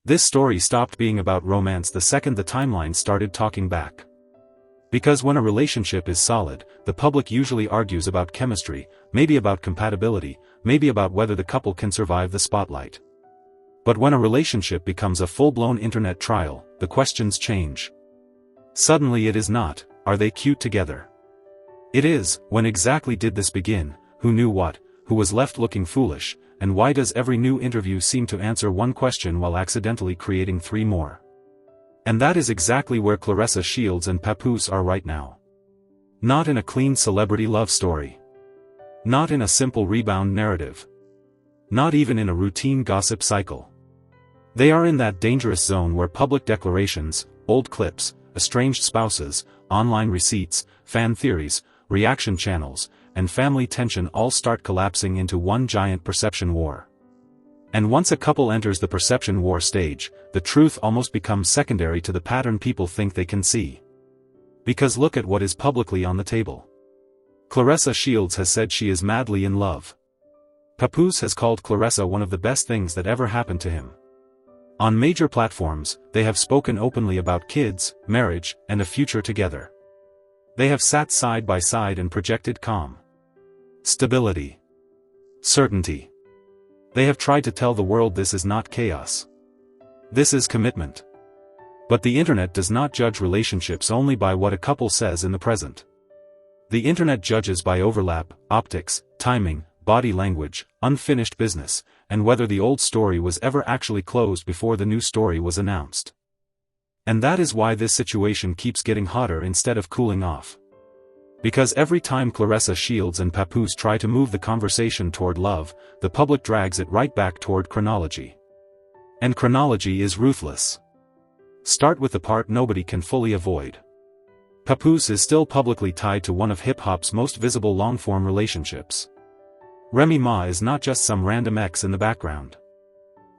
This story stopped being about romance the second the timeline started talking back. Because when a relationship is solid, the public usually argues about chemistry, maybe about compatibility, maybe about whether the couple can survive the spotlight. But when a relationship becomes a full-blown internet trial, the questions change. Suddenly it is not, are they cute together? It is, when exactly did this begin, who knew what, who was left looking foolish, and why does every new interview seem to answer one question while accidentally creating 3 more? And that is exactly where Claressa Shields and Papoose are right now. Not in a clean celebrity love story. Not in a simple rebound narrative. Not even in a routine gossip cycle. They are in that dangerous zone where public declarations, old clips, estranged spouses, online receipts, fan theories, reaction channels, and family tension all start collapsing into one giant perception war. And once a couple enters the perception war stage, the truth almost becomes secondary to the pattern people think they can see. Because look at what is publicly on the table. Claressa Shields has said she is madly in love. Papoose has called Claressa one of the best things that ever happened to him. On major platforms, they have spoken openly about kids, marriage, and a future together. They have sat side by side and projected calm, stability, certainty. They have tried to tell the world this is not chaos. This is commitment. But the internet does not judge relationships only by what a couple says in the present. The internet judges by overlap, optics, timing, body language, unfinished business, and whether the old story was ever actually closed before the new story was announced. And that is why this situation keeps getting hotter instead of cooling off. Because every time Claressa Shields and Papoose try to move the conversation toward love, the public drags it right back toward chronology. And chronology is ruthless. Start with the part nobody can fully avoid. Papoose is still publicly tied to one of hip-hop's most visible long-form relationships. Remy Ma is not just some random ex in the background.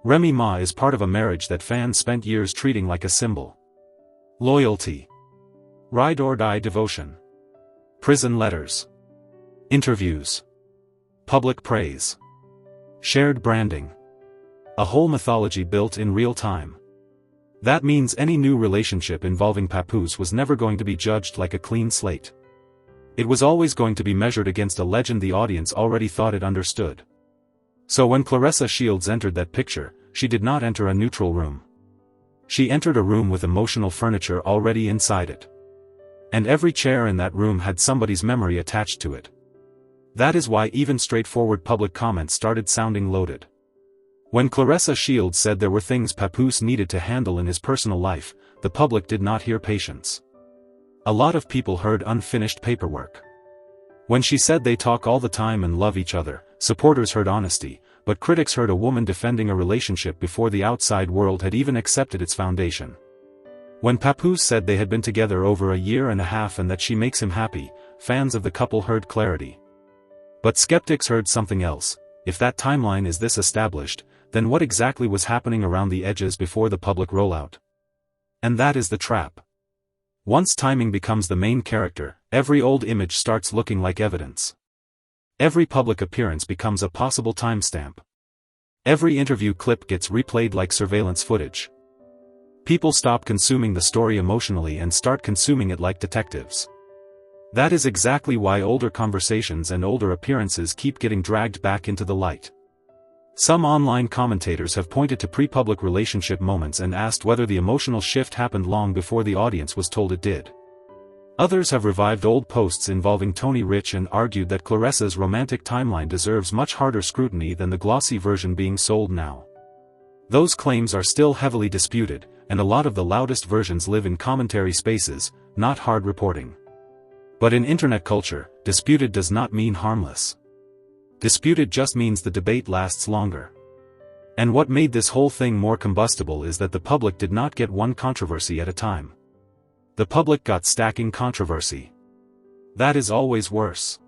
Remy Ma is part of a marriage that fans spent years treating like a symbol. Loyalty. Ride-or-die devotion. Prison letters. Interviews. Public praise. Shared branding. A whole mythology built in real time. That means any new relationship involving Papoose was never going to be judged like a clean slate. It was always going to be measured against a legend the audience already thought it understood. So when Claressa Shields entered that picture, she did not enter a neutral room. She entered a room with emotional furniture already inside it. And every chair in that room had somebody's memory attached to it. That is why even straightforward public comments started sounding loaded. When Claressa Shields said there were things Papoose needed to handle in his personal life, the public did not hear patience. A lot of people heard unfinished paperwork. When she said they talk all the time and love each other, supporters heard honesty, but critics heard a woman defending a relationship before the outside world had even accepted its foundation. When Papoose said they had been together over 1.5 years and that she makes him happy, fans of the couple heard clarity. But skeptics heard something else. If that timeline is this established, then what exactly was happening around the edges before the public rollout? And that is the trap. Once timing becomes the main character, every old image starts looking like evidence. Every public appearance becomes a possible timestamp. Every interview clip gets replayed like surveillance footage. People stop consuming the story emotionally and start consuming it like detectives. That is exactly why older conversations and older appearances keep getting dragged back into the light. Some online commentators have pointed to pre-public relationship moments and asked whether the emotional shift happened long before the audience was told it did. Others have revived old posts involving Tony Rich and argued that Claressa's romantic timeline deserves much harder scrutiny than the glossy version being sold now. Those claims are still heavily disputed, and a lot of the loudest versions live in commentary spaces, not hard reporting. But in internet culture, disputed does not mean harmless. Disputed just means the debate lasts longer. And what made this whole thing more combustible is that the public did not get one controversy at a time. The public got stacking controversy. That is always worse.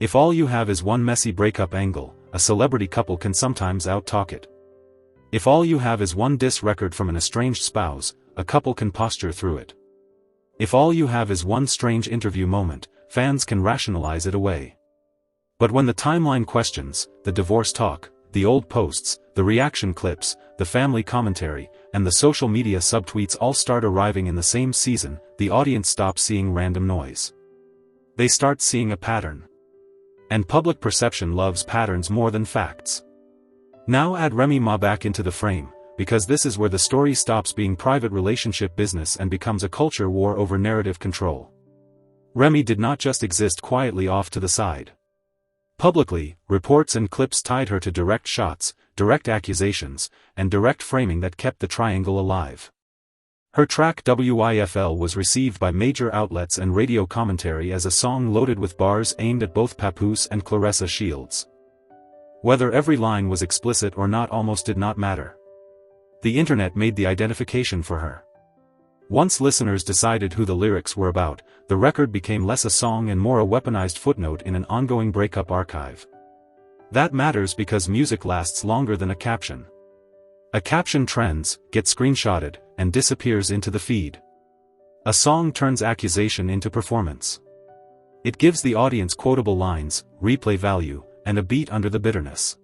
If all you have is one messy breakup angle, a celebrity couple can sometimes out-talk it. If all you have is one diss record from an estranged spouse, a couple can posture through it. If all you have is one strange interview moment, fans can rationalize it away. But when the timeline questions, the divorce talk, the old posts, the reaction clips, the family commentary, and the social media subtweets all start arriving in the same season, the audience stops seeing random noise. They start seeing a pattern. And public perception loves patterns more than facts. Now add Remy Ma back into the frame, because this is where the story stops being private relationship business and becomes a culture war over narrative control. Remy did not just exist quietly off to the side. Publicly, reports and clips tied her to direct shots, direct accusations, and direct framing that kept the triangle alive. Her track W.Y.F.L was received by major outlets and radio commentary as a song loaded with bars aimed at both Papoose and Claressa Shields. Whether every line was explicit or not almost did not matter. The internet made the identification for her. Once listeners decided who the lyrics were about, the record became less a song and more a weaponized footnote in an ongoing breakup archive. That matters because music lasts longer than a caption. A caption trends, gets screenshotted, and disappears into the feed. A song turns accusation into performance. It gives the audience quotable lines, replay value, and a beat under the bitterness.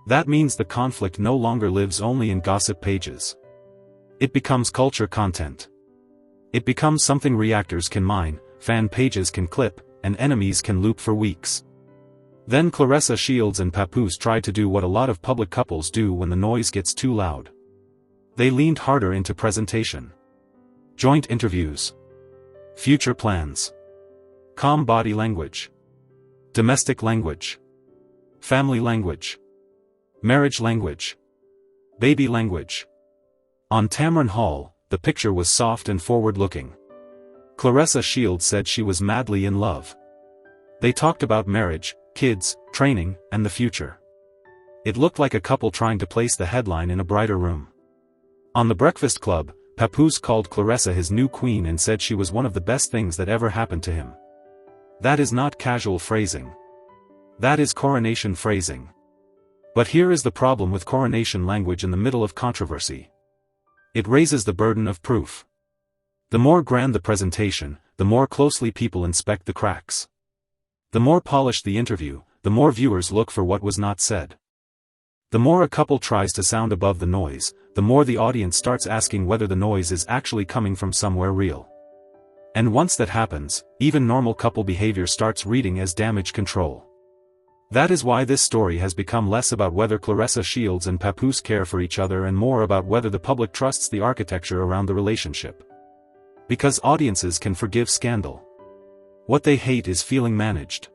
That means the conflict no longer lives only in gossip pages. It becomes culture content. It becomes something reactors can mine, fan pages can clip, and enemies can loop for weeks. Then Claressa Shields and Papoose tried to do what a lot of public couples do when the noise gets too loud. They leaned harder into presentation. Joint interviews. Future plans. Calm body language. Domestic language. Family language. Marriage language. Baby language. On Tamron Hall, the picture was soft and forward-looking. Claressa Shields said she was madly in love. They talked about marriage, kids, training, and the future. It looked like a couple trying to place the headline in a brighter room. On The Breakfast Club, Papoose called Claressa his new queen and said she was one of the best things that ever happened to him. That is not casual phrasing. That is coronation phrasing. But here is the problem with coronation language in the middle of controversy. It raises the burden of proof. The more grand the presentation, the more closely people inspect the cracks. The more polished the interview, the more viewers look for what was not said. The more a couple tries to sound above the noise, the more the audience starts asking whether the noise is actually coming from somewhere real. And once that happens, even normal couple behavior starts reading as damage control. That is why this story has become less about whether Claressa Shields and Papoose care for each other and more about whether the public trusts the architecture around the relationship. Because audiences can forgive scandal. What they hate is feeling managed.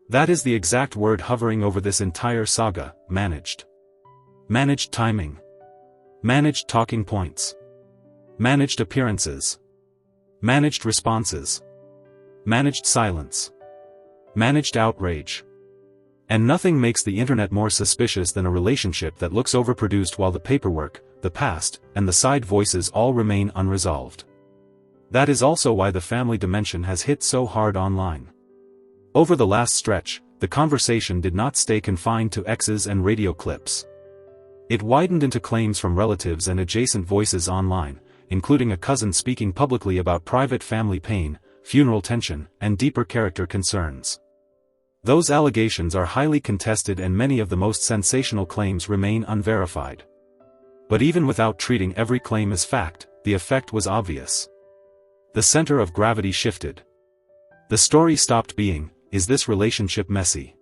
That is the exact word hovering over this entire saga, managed. Managed timing. Managed talking points. Managed appearances. Managed responses. Managed silence. Managed outrage. And nothing makes the internet more suspicious than a relationship that looks overproduced while the paperwork, the past, and the side voices all remain unresolved. That is also why the family dimension has hit so hard online. Over the last stretch, the conversation did not stay confined to exes and radio clips. It widened into claims from relatives and adjacent voices online, including a cousin speaking publicly about private family pain, funeral tension, and deeper character concerns. Those allegations are highly contested and many of the most sensational claims remain unverified. But even without treating every claim as fact, the effect was obvious. The center of gravity shifted. The story stopped being, "Is this relationship messy?"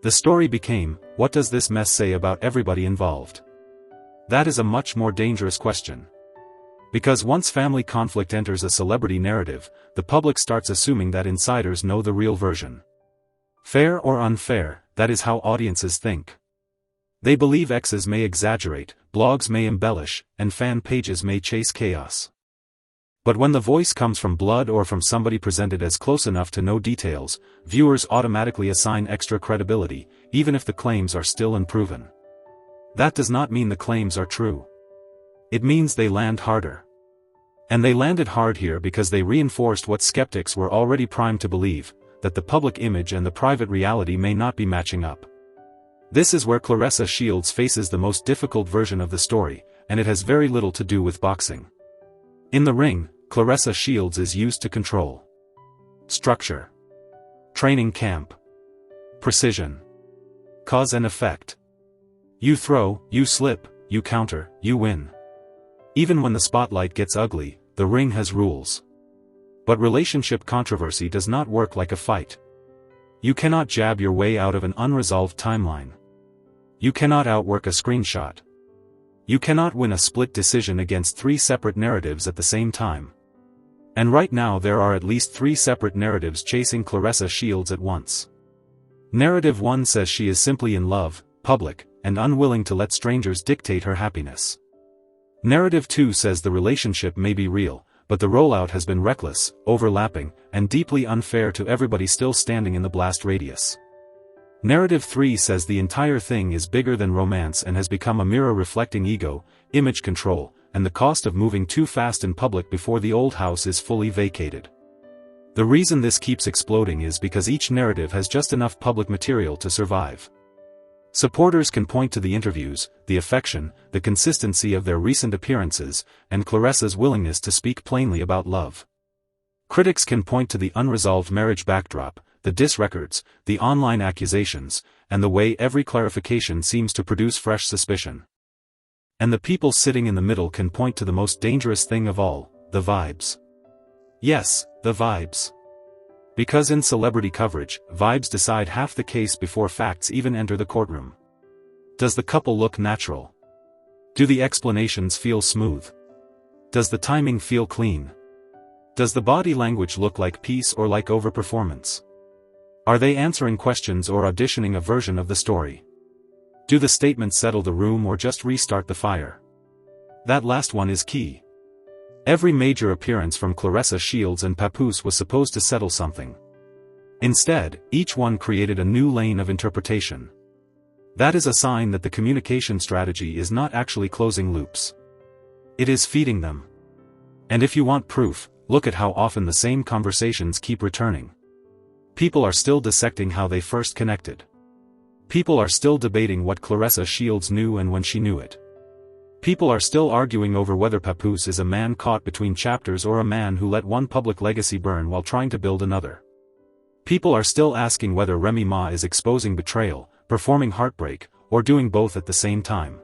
The story became, "What does this mess say about everybody involved?" That is a much more dangerous question. Because once family conflict enters a celebrity narrative, the public starts assuming that insiders know the real version. Fair or unfair, that is how audiences think. They believe exes may exaggerate, blogs may embellish, and fan pages may chase chaos. But when the voice comes from blood or from somebody presented as close enough to know details, viewers automatically assign extra credibility, even if the claims are still unproven. That does not mean the claims are true. It means they land harder. And they landed hard here because they reinforced what skeptics were already primed to believe, that the public image and the private reality may not be matching up. This is where Claressa Shields faces the most difficult version of the story, and it has very little to do with boxing. In the ring, Claressa Shields is used to control. Structure. Training camp. Precision. Cause and effect. You throw, you slip, you counter, you win. Even when the spotlight gets ugly, the ring has rules. But relationship controversy does not work like a fight. You cannot jab your way out of an unresolved timeline. You cannot outwork a screenshot. You cannot win a split decision against 3 separate narratives at the same time. And right now there are at least 3 separate narratives chasing Claressa Shields at once. Narrative 1 says she is simply in love, public, and unwilling to let strangers dictate her happiness. Narrative 2 says the relationship may be real, but the rollout has been reckless, overlapping, and deeply unfair to everybody still standing in the blast radius. Narrative 3 says the entire thing is bigger than romance and has become a mirror reflecting ego, image control, and the cost of moving too fast in public before the old house is fully vacated. The reason this keeps exploding is because each narrative has just enough public material to survive. Supporters can point to the interviews, the affection, the consistency of their recent appearances, and Claressa's willingness to speak plainly about love. Critics can point to the unresolved marriage backdrop, the diss records, the online accusations, and the way every clarification seems to produce fresh suspicion. And the people sitting in the middle can point to the most dangerous thing of all, the vibes. Yes, the vibes. Because in celebrity coverage, vibes decide half the case before facts even enter the courtroom. Does the couple look natural? Do the explanations feel smooth? Does the timing feel clean? Does the body language look like peace or like overperformance? Are they answering questions or auditioning a version of the story? Do the statements settle the room or just restart the fire? That last one is key. Every major appearance from Claressa Shields and Papoose was supposed to settle something. Instead, each one created a new lane of interpretation. That is a sign that the communication strategy is not actually closing loops. It is feeding them. And if you want proof, look at how often the same conversations keep returning. People are still dissecting how they first connected. People are still debating what Claressa Shields knew and when she knew it. People are still arguing over whether Papoose is a man caught between chapters or a man who let one public legacy burn while trying to build another. People are still asking whether Remy Ma is exposing betrayal, performing heartbreak, or doing both at the same time.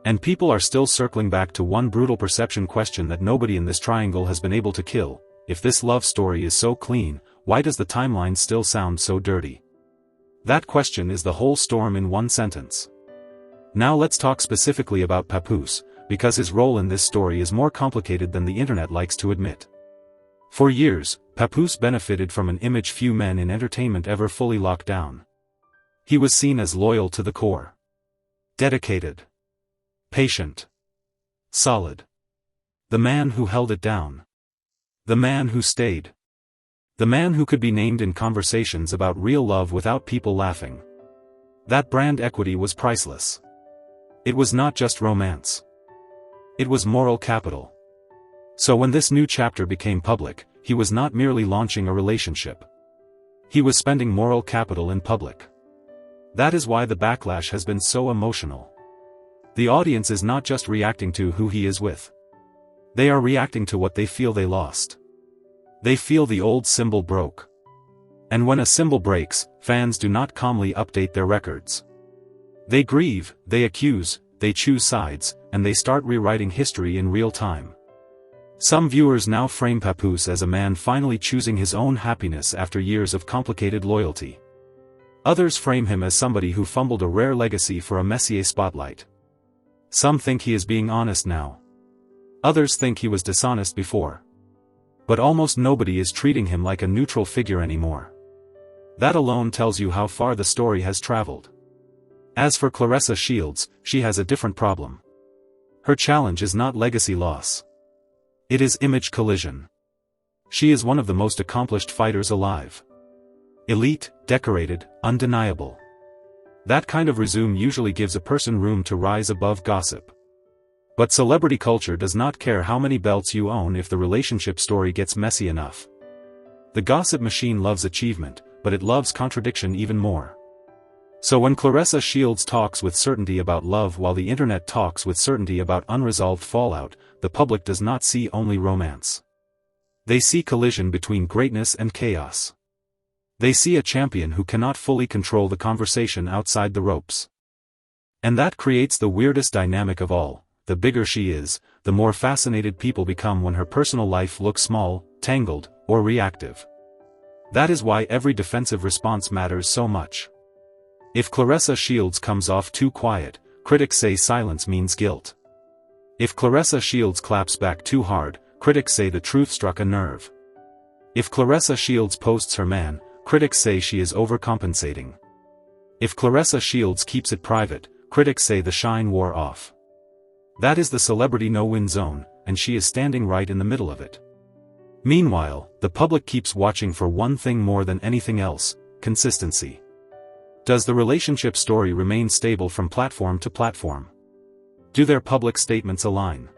And people are still circling back to one brutal perception question that nobody in this triangle has been able to kill: if this love story is so clean, why does the timeline still sound so dirty? That question is the whole storm in one sentence. Now let's talk specifically about Papoose, because his role in this story is more complicated than the internet likes to admit. For years, Papoose benefited from an image few men in entertainment ever fully locked down. He was seen as loyal to the core. Dedicated. Patient. Solid. The man who held it down. The man who stayed. The man who could be named in conversations about real love without people laughing. That brand equity was priceless. It was not just romance. It was moral capital. So when this new chapter became public, he was not merely launching a relationship. He was spending moral capital in public. That is why the backlash has been so emotional. The audience is not just reacting to who he is with. They are reacting to what they feel they lost. They feel the old symbol broke. And when a symbol breaks, fans do not calmly update their records. They grieve, they accuse, they choose sides, and they start rewriting history in real time. Some viewers now frame Papoose as a man finally choosing his own happiness after years of complicated loyalty. Others frame him as somebody who fumbled a rare legacy for a Messier spotlight. Some think he is being honest now. Others think he was dishonest before. But almost nobody is treating him like a neutral figure anymore. That alone tells you how far the story has traveled. As for Claressa Shields, she has a different problem. Her challenge is not legacy loss. It is image collision. She is one of the most accomplished fighters alive. Elite, decorated, undeniable. That kind of resume usually gives a person room to rise above gossip. But celebrity culture does not care how many belts you own if the relationship story gets messy enough. The gossip machine loves achievement, but it loves contradiction even more. So when Claressa Shields talks with certainty about love while the internet talks with certainty about unresolved fallout, the public does not see only romance. They see collision between greatness and chaos. They see a champion who cannot fully control the conversation outside the ropes. And that creates the weirdest dynamic of all. The bigger she is, the more fascinated people become when her personal life looks small, tangled, or reactive. That is why every defensive response matters so much. If Claressa Shields comes off too quiet, critics say silence means guilt. If Claressa Shields claps back too hard, critics say the truth struck a nerve. If Claressa Shields posts her man, critics say she is overcompensating. If Claressa Shields keeps it private, critics say the shine wore off. That is the celebrity no-win zone, and she is standing right in the middle of it. Meanwhile, the public keeps watching for one thing more than anything else: consistency. Does the relationship story remain stable from platform to platform? Do their public statements align?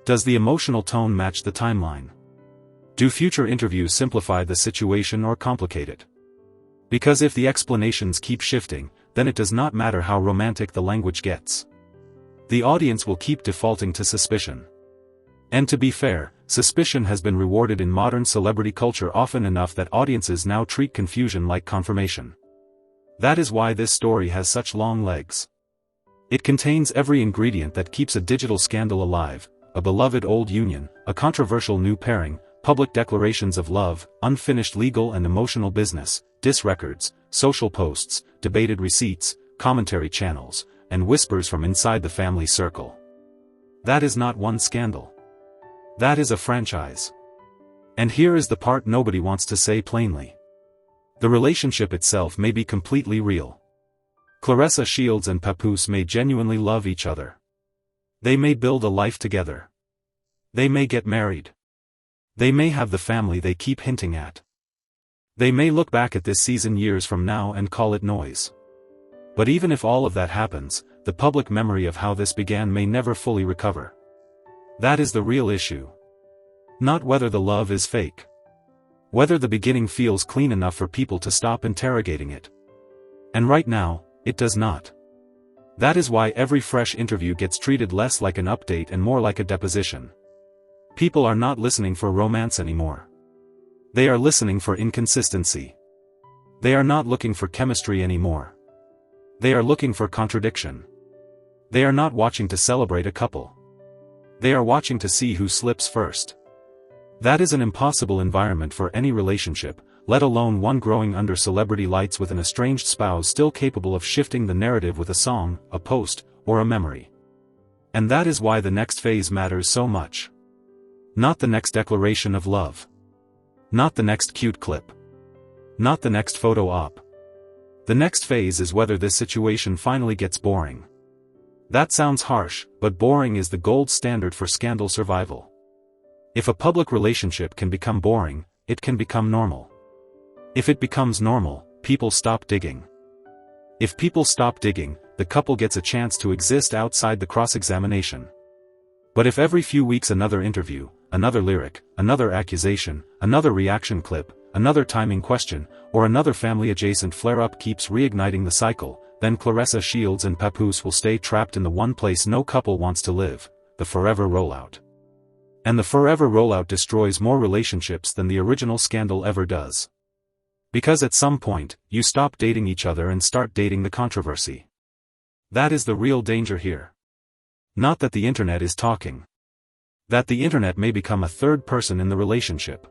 Does the emotional tone match the timeline? Do future interviews simplify the situation or complicate it? Because if the explanations keep shifting, then it does not matter how romantic the language gets. The audience will keep defaulting to suspicion. And to be fair, suspicion has been rewarded in modern celebrity culture often enough that audiences now treat confusion like confirmation. That is why this story has such long legs. It contains every ingredient that keeps a digital scandal alive: a beloved old union, a controversial new pairing, public declarations of love, unfinished legal and emotional business, diss records, social posts, debated receipts, commentary channels, and whispers from inside the family circle. That is not one scandal. That is a franchise. And here is the part nobody wants to say plainly. The relationship itself may be completely real. Claressa Shields and Papoose may genuinely love each other. They may build a life together. They may get married. They may have the family they keep hinting at. They may look back at this season years from now and call it noise. But even if all of that happens, the public memory of how this began may never fully recover. That is the real issue. Not whether the love is fake. Whether the beginning feels clean enough for people to stop interrogating it. And right now, it does not. That is why every fresh interview gets treated less like an update and more like a deposition. People are not listening for romance anymore. They are listening for inconsistency. They are not looking for chemistry anymore. They are looking for contradiction. They are not watching to celebrate a couple. They are watching to see who slips first. That is an impossible environment for any relationship, let alone one growing under celebrity lights with an estranged spouse still capable of shifting the narrative with a song, a post, or a memory. And that is why the next phase matters so much. Not the next declaration of love. Not the next cute clip. Not the next photo op. The next phase is whether this situation finally gets boring. That sounds harsh, but boring is the gold standard for scandal survival. If a public relationship can become boring, it can become normal. If it becomes normal, people stop digging. If people stop digging, the couple gets a chance to exist outside the cross-examination. But if every few weeks another interview, another lyric, another accusation, another reaction clip, another timing question, or another family-adjacent flare-up keeps reigniting the cycle, then Claressa Shields and Papoose will stay trapped in the one place no couple wants to live: the forever rollout. And the forever rollout destroys more relationships than the original scandal ever does. Because at some point, you stop dating each other and start dating the controversy. That is the real danger here. Not that the internet is talking. That the internet may become a third person in the relationship.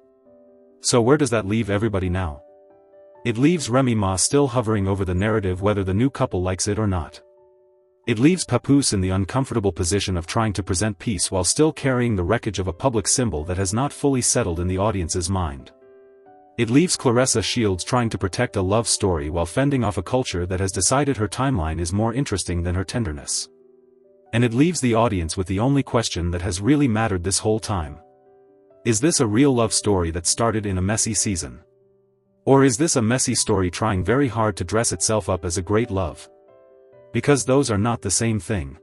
So where does that leave everybody now? It leaves Remy Ma still hovering over the narrative whether the new couple likes it or not. It leaves Papoose in the uncomfortable position of trying to present peace while still carrying the wreckage of a public symbol that has not fully settled in the audience's mind. It leaves Claressa Shields trying to protect a love story while fending off a culture that has decided her timeline is more interesting than her tenderness. And it leaves the audience with the only question that has really mattered this whole time. Is this a real love story that started in a messy season? Or is this a messy story trying very hard to dress itself up as a great love? Because those are not the same thing.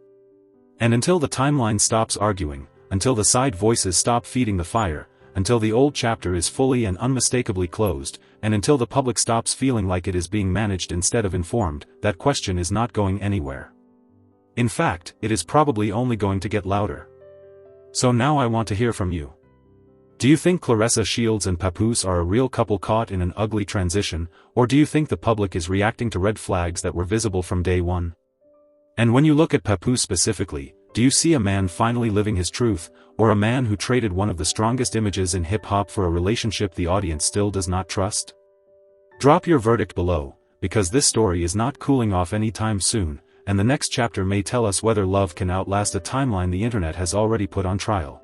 And until the timeline stops arguing, until the side voices stop feeding the fire, until the old chapter is fully and unmistakably closed, and until the public stops feeling like it is being managed instead of informed, that question is not going anywhere. In fact, it is probably only going to get louder. So now I want to hear from you. Do you think Claressa Shields and Papoose are a real couple caught in an ugly transition, or do you think the public is reacting to red flags that were visible from day one? And when you look at Papoose specifically, do you see a man finally living his truth, or a man who traded one of the strongest images in hip-hop for a relationship the audience still does not trust? Drop your verdict below, because this story is not cooling off anytime soon, and the next chapter may tell us whether love can outlast a timeline the internet has already put on trial.